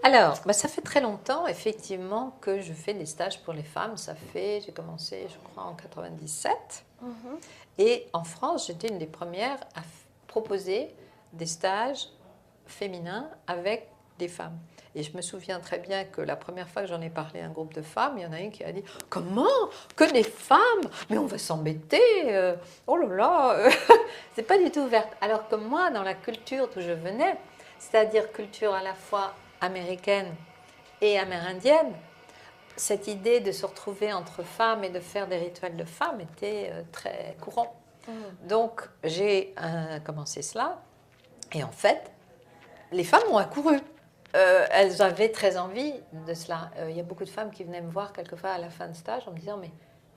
Alors, bah, ça fait très longtemps, effectivement, que je fais des stages pour les femmes. J'ai commencé, je crois, en 97. Mhm. Et en France, j'étais une des premières à proposer des stages féminins avec des femmes. Et je me souviens très bien que la première fois que j'en ai parlé à un groupe de femmes, il y en a une qui a dit « Comment? Que des femmes? Mais on va s'embêter oh là là C'est pas du tout ouverte. » Alors que moi, dans la culture d'où je venais, c'est-à-dire culture à la fois américaine et amérindienne, cette idée de se retrouver entre femmes et de faire des rituels de femmes était très courant. Donc, j'ai commencé cela. Et en fait, les femmes ont accouru. Elles avaient très envie de cela. Il y a beaucoup de femmes qui venaient me voir quelquefois à la fin de stage en me disant mais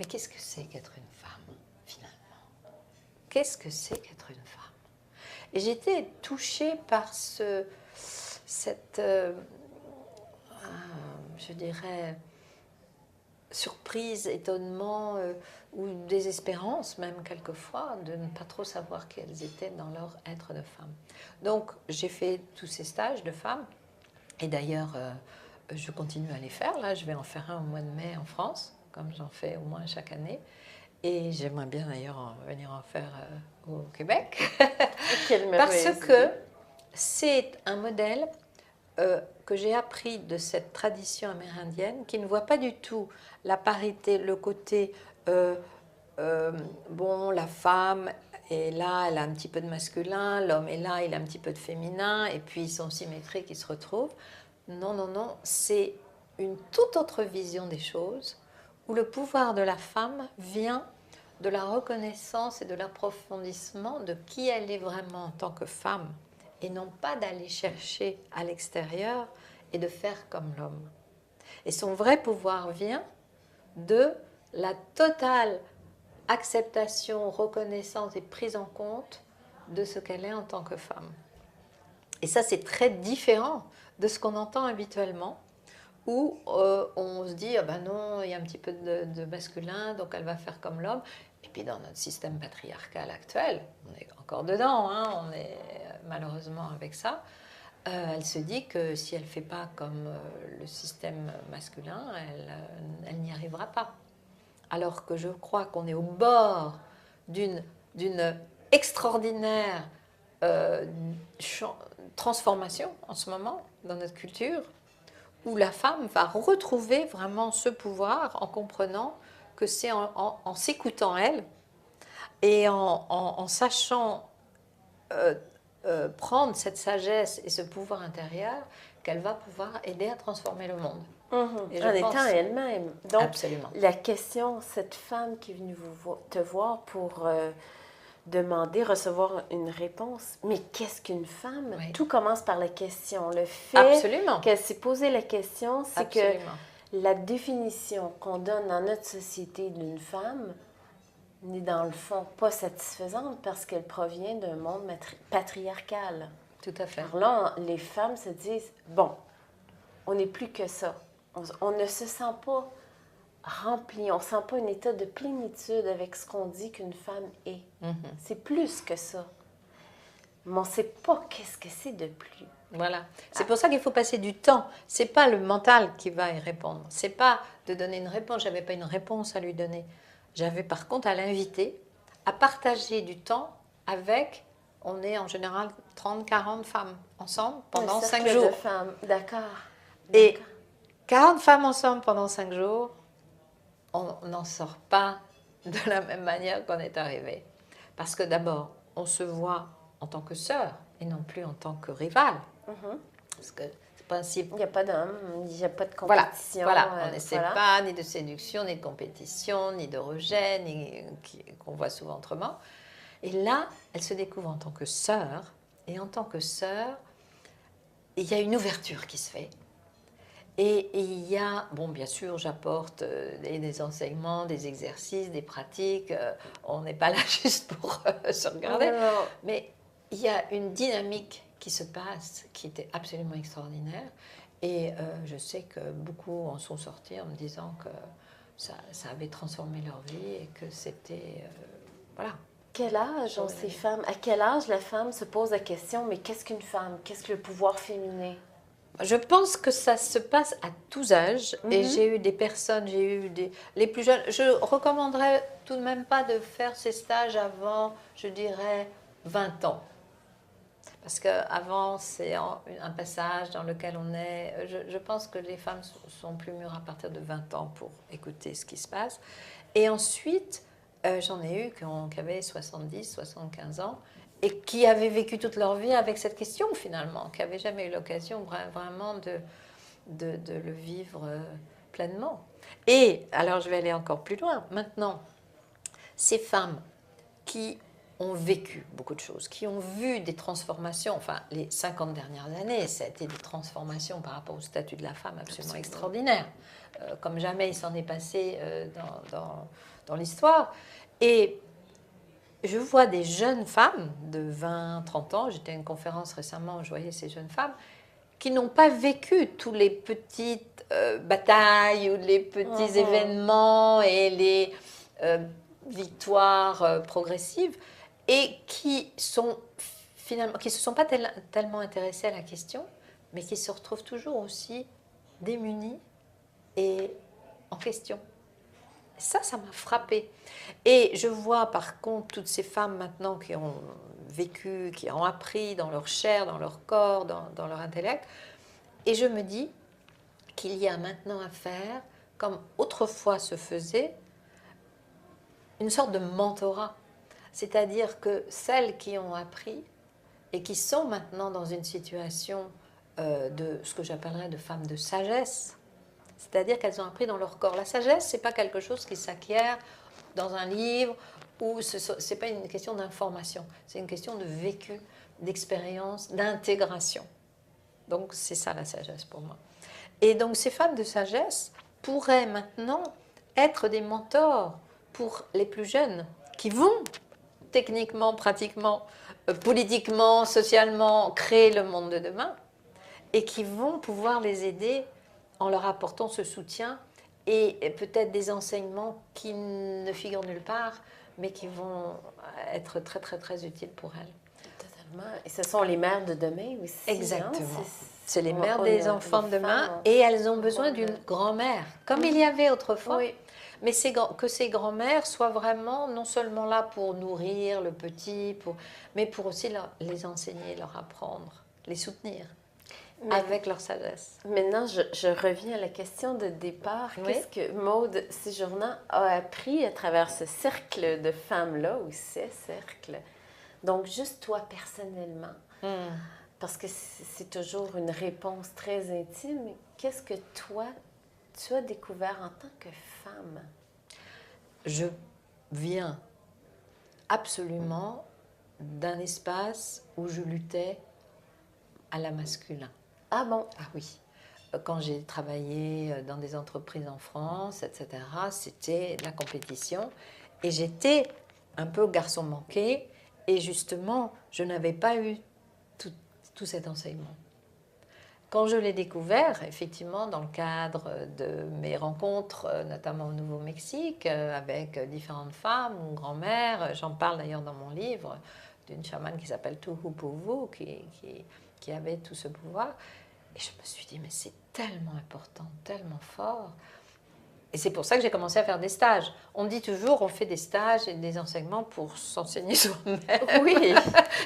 qu'est-ce que c'est qu'être une femme, finalement? Qu'est-ce que c'est qu'être une femme? Et j'étais touchée par cette, je dirais, surprise, étonnement ou désespérance même quelquefois de ne pas trop savoir quelles étaient dans leur être de femme. Donc j'ai fait tous ces stages de femmes et d'ailleurs je continue à les faire. Là je vais en faire un au mois de mai en France, comme j'en fais au moins chaque année. Et j'aimerais bien d'ailleurs venir en faire au Québec. Parce que c'est un modèle que j'ai appris de cette tradition amérindienne qui ne voit pas du tout la parité, le côté bon, la femme est là, elle a un petit peu de masculin, l'homme est là, il a un petit peu de féminin, et puis ils sont symétriques, ils se retrouvent. Non, non, non, c'est une toute autre vision des choses où le pouvoir de la femme vient de la reconnaissance et de l'approfondissement de qui elle est vraiment en tant que femme et non pas d'aller chercher à l'extérieur et de faire comme l'homme. Et son vrai pouvoir vient de la totale acceptation, reconnaissance et prise en compte de ce qu'elle est en tant que femme. Et ça, c'est très différent de ce qu'on entend habituellement, où on se dit, ah ben non, il y a un petit peu de masculin, donc elle va faire comme l'homme. Et puis dans notre système patriarcal actuel, on est encore dedans, hein, on est malheureusement avec ça, elle se dit que si elle ne fait pas comme le système masculin, elle n'y arrivera pas. Alors que je crois qu'on est au bord d'une extraordinaire euh, transformation en ce moment dans notre culture, où la femme va retrouver vraiment ce pouvoir en comprenant que c'est en s'écoutant elle et en sachant prendre cette sagesse et ce pouvoir intérieur qu'elle va pouvoir aider à transformer le monde. Et en étant elle-même. Donc, absolument. La question, cette femme qui est venue te voir pour demander, recevoir une réponse, mais qu'est-ce qu'une femme? Oui. Tout commence par la question. Le fait absolument. qu'elle s'est posé la question, c'est absolument. que la définition qu'on donne dans notre société d'une femme n'est dans le fond pas satisfaisante parce qu'elle provient d'un monde patriarcal. Tout à fait. Alors là, les femmes se disent, bon, on n'est plus que ça. On ne se sent pas rempli, on ne sent pas un état de plénitude avec ce qu'on dit qu'une femme est. C'est plus que ça. Mais on ne sait pas qu'est-ce que c'est de plus. Voilà. C'est pour ça qu'il faut passer du temps. C'est pas le mental qui va y répondre. C'est pas de donner une réponse. J'avais pas une réponse à lui donner. J'avais par contre à l'inviter à partager du temps avec, on est en général 30-40 femmes ensemble pendant 5 jours. De femmes, d'accord. Et 40 femmes ensemble pendant 5 jours, on n'en sort pas de la même manière qu'on est arrivé. Parce que d'abord, on se voit en tant que sœur et non plus en tant que rivale. Parce que c'est principe. Il n'y a pas d'homme, il n'y a pas de compétition. Voilà. On n'essaie pas ni de séduction, ni de compétition, ni de rejet, qu'on voit souvent autrement. Et là, elle se découvre en tant que sœur. Et en tant que sœur, il y a une ouverture qui se fait. Et il y a, bon, bien sûr, j'apporte des enseignements, des exercices, des pratiques. On n'est pas là juste pour se regarder. Non. Mais il y a une dynamique qui se passe qui était absolument extraordinaire. Et je sais que beaucoup en sont sortis en me disant que ça avait transformé leur vie et que c'était... voilà. Quel âge ont ces femmes? À quel âge la femme se pose la question, mais qu'est-ce qu'une femme? Qu'est-ce que le pouvoir féminin? Je pense que ça se passe à tous âges et j'ai eu des personnes, les plus jeunes. Je recommanderais tout de même pas de faire ces stages avant, je dirais, 20 ans. Parce qu'avant, c'est un passage dans lequel on est. Je pense que les femmes sont plus mûres à partir de 20 ans pour écouter ce qui se passe. Et ensuite, j'en ai eu qui avaient 70, 75 ans et qui avaient vécu toute leur vie avec cette question finalement, qui n'avaient jamais eu l'occasion vraiment de le vivre pleinement. Et alors, je vais aller encore plus loin. Maintenant, ces femmes qui ont vécu beaucoup de choses, qui ont vu des transformations, enfin les 50 dernières années, ça a été des transformations par rapport au statut de la femme absolument extraordinaires, comme jamais il s'en est passé dans l'histoire. Et je vois des jeunes femmes de 20, 30 ans, j'étais à une conférence récemment où je voyais ces jeunes femmes, qui n'ont pas vécu tous les petites batailles ou les petits événements et les victoires progressives, et qui finalement qui se sont pas tellement intéressés à la question, mais qui se retrouvent toujours aussi démunis et en question. Ça m'a frappée. Et je vois par contre toutes ces femmes maintenant qui ont vécu, qui ont appris dans leur chair, dans leur corps, dans leur intellect, et je me dis qu'il y a maintenant à faire, comme autrefois se faisait, une sorte de mentorat. C'est-à-dire que celles qui ont appris et qui sont maintenant dans une situation de ce que j'appellerais de femmes de sagesse, c'est-à-dire qu'elles ont appris dans leur corps. La sagesse, ce n'est pas quelque chose qui s'acquiert dans un livre, ou ce n'est pas une question d'information, c'est une question de vécu, d'expérience, d'intégration. Donc c'est ça la sagesse pour moi. Et donc ces femmes de sagesse pourraient maintenant être des mentors pour les plus jeunes qui vont techniquement, pratiquement, politiquement, socialement, créer le monde de demain et qui vont pouvoir les aider en leur apportant ce soutien et peut-être des enseignements qui ne figurent nulle part, mais qui vont être très, très, très utiles pour elles. Totalement. Et ce sont les mères de demain aussi. Exactement. Hein? C'est les mères des enfants de demain et elles ont besoin d'une grand-mère, comme il y avait autrefois. Oui. Mais que ces grands-mères soient vraiment non seulement là pour nourrir le petit, mais pour aussi les enseigner, leur apprendre, les soutenir avec leur sagesse. Maintenant, je reviens à la question de départ. Oui. Qu'est-ce que Maude Séjournant a appris à travers ce cercle de femmes-là, ou ces cercles? Donc, juste toi personnellement, parce que c'est toujours une réponse très intime, qu'est-ce que toi, tu as découvert en tant que femme? Je viens absolument d'un espace où je luttais à la masculin. Ah bon? Ah oui. Quand j'ai travaillé dans des entreprises en France, etc., c'était la compétition. Et j'étais un peu garçon manqué. Et justement, je n'avais pas eu tout cet enseignement. Quand je l'ai découvert, effectivement, dans le cadre de mes rencontres, notamment au Nouveau-Mexique, avec différentes femmes ou grand-mères, j'en parle d'ailleurs dans mon livre, d'une chamane qui s'appelle Tuhupuvu, qui avait tout ce pouvoir. Et je me suis dit, mais c'est tellement important, tellement fort. Et c'est pour ça que j'ai commencé à faire des stages. On dit toujours, on fait des stages et des enseignements pour s'enseigner soi-même. Oui.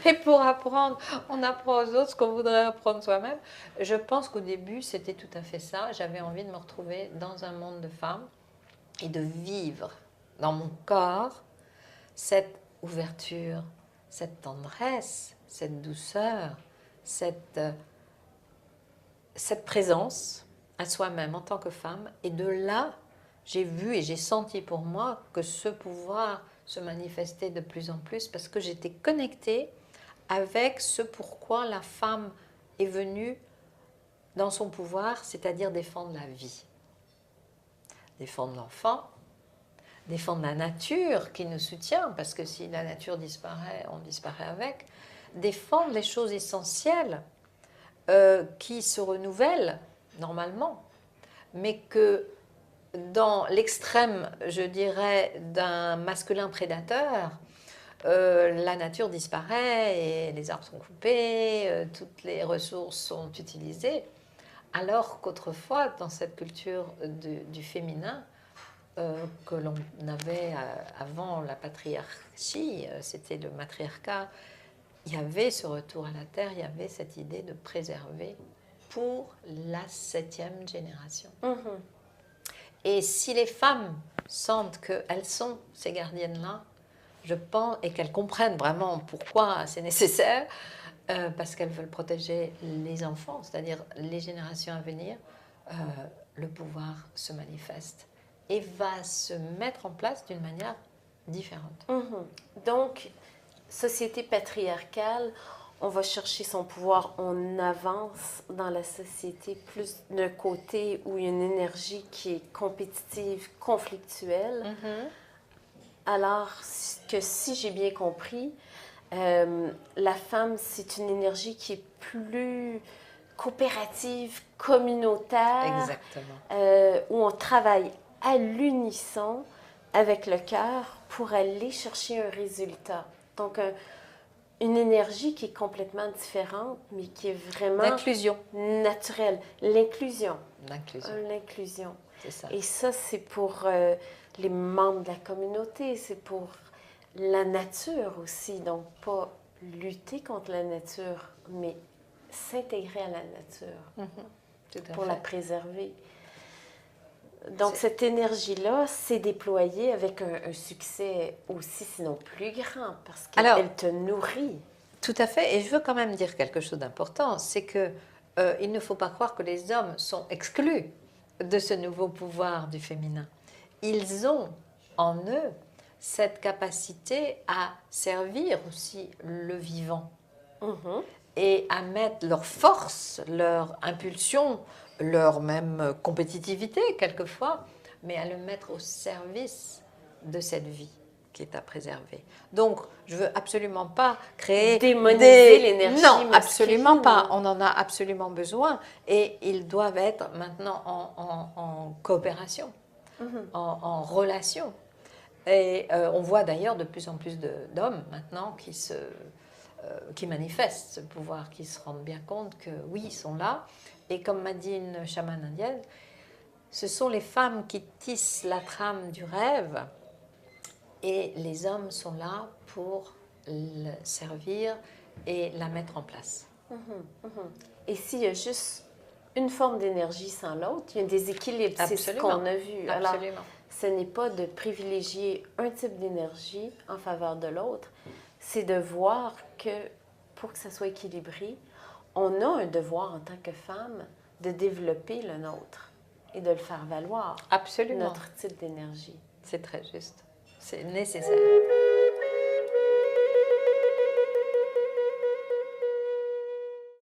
Et pour apprendre, on apprend aux autres ce qu'on voudrait apprendre soi-même. Je pense qu'au début, c'était tout à fait ça. J'avais envie de me retrouver dans un monde de femmes et de vivre dans mon corps cette ouverture, cette tendresse, cette douceur, cette présence à soi-même en tant que femme. Et de là, j'ai vu et j'ai senti pour moi que ce pouvoir se manifestait de plus en plus parce que j'étais connectée avec ce pourquoi la femme est venue dans son pouvoir, c'est-à-dire défendre la vie, défendre l'enfant, défendre la nature qui nous soutient, parce que si la nature disparaît, on disparaît avec, défendre les choses essentielles qui se renouvellent normalement, mais que dans l'extrême, je dirais, d'un masculin prédateur, la nature disparaît et les arbres sont coupés, toutes les ressources sont utilisées. Alors qu'autrefois, dans cette culture du féminin, que l'on avait avant la patriarchie, c'était le matriarcat, il y avait ce retour à la terre, il y avait cette idée de préserver pour la 7e génération. Et si les femmes sentent qu'elles sont ces gardiennes-là, je pense, et qu'elles comprennent vraiment pourquoi c'est nécessaire, parce qu'elles veulent protéger les enfants, c'est-à-dire les générations à venir, le pouvoir se manifeste et va se mettre en place d'une manière différente. Donc, société patriarcale, on va chercher son pouvoir, on avance dans la société plus d'un côté où il y a une énergie qui est compétitive, conflictuelle, alors que si j'ai bien compris, la femme, c'est une énergie qui est plus coopérative, communautaire, où on travaille à l'unisson avec le cœur pour aller chercher un résultat. Donc, une énergie qui est complètement différente, mais qui est vraiment l'inclusion naturelle. L'inclusion. L'inclusion. C'est ça. Et ça, c'est pour les membres de la communauté, c'est pour la nature aussi. Donc, pas lutter contre la nature, mais s'intégrer à la nature pour la préserver. Donc, cette énergie-là s'est déployée avec un succès aussi, sinon plus grand, parce qu'elle te nourrit. Tout à fait. Et je veux quand même dire quelque chose d'important, c'est que il ne faut pas croire que les hommes sont exclus de ce nouveau pouvoir du féminin. Ils ont en eux cette capacité à servir aussi le vivant et à mettre leur force, leur impulsion, leur même compétitivité quelquefois, mais à le mettre au service de cette vie qui est à préserver. Donc, je veux absolument pas créer démoniser l'énergie non, masculine. Absolument pas. On en a absolument besoin et ils doivent être maintenant en coopération, en relation. Et on voit d'ailleurs de plus en plus d'hommes maintenant qui manifestent ce pouvoir, qui se rendent bien compte que oui, ils sont là. Et comme m'a dit une chamane indienne, ce sont les femmes qui tissent la trame du rêve et les hommes sont là pour le servir et la mettre en place. Et s'il y a juste une forme d'énergie sans l'autre, il y a un déséquilibre. C'est ce qu'on a vu. Absolument. Alors, ce n'est pas de privilégier un type d'énergie en faveur de l'autre, c'est de voir que pour que ça soit équilibré, on a un devoir en tant que femme de développer le nôtre et de le faire valoir. Absolument. Notre type d'énergie. C'est très juste. C'est nécessaire.